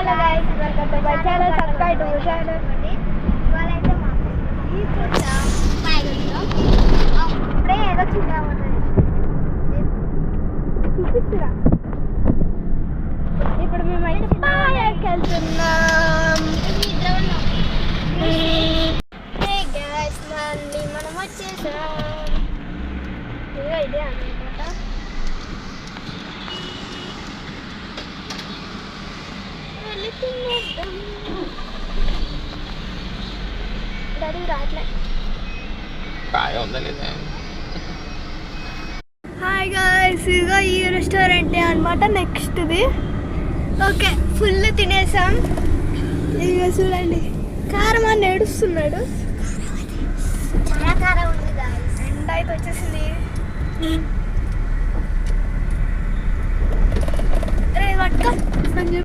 Hello guys, welcome to my channel. Subscribe to my channel. ఇవాళైతే ఈ పూట ఇప్పుడే ఏదో చూద్దామన్నది చూపిస్తున్నా. ఇప్పుడు మేమైతే పాయకి వెళ్తున్నాం. మళ్ళీ మనం వచ్చేసాం. ఇదే అన్నమాట. డాడీ రాట్లే. హాయ్ గాయ్స్, ఇదిగో ఈ రెస్టారెంటే అనమాట నెక్స్ట్ది. Okay, full తినేసాం. ఇదిగో చూడండి, కారం అని ఏడుస్తున్నాడు. చాలా కారం ఉంది గాయ్స్. ఎండ అయితే వచ్చేసింది. రే పట్టుకో.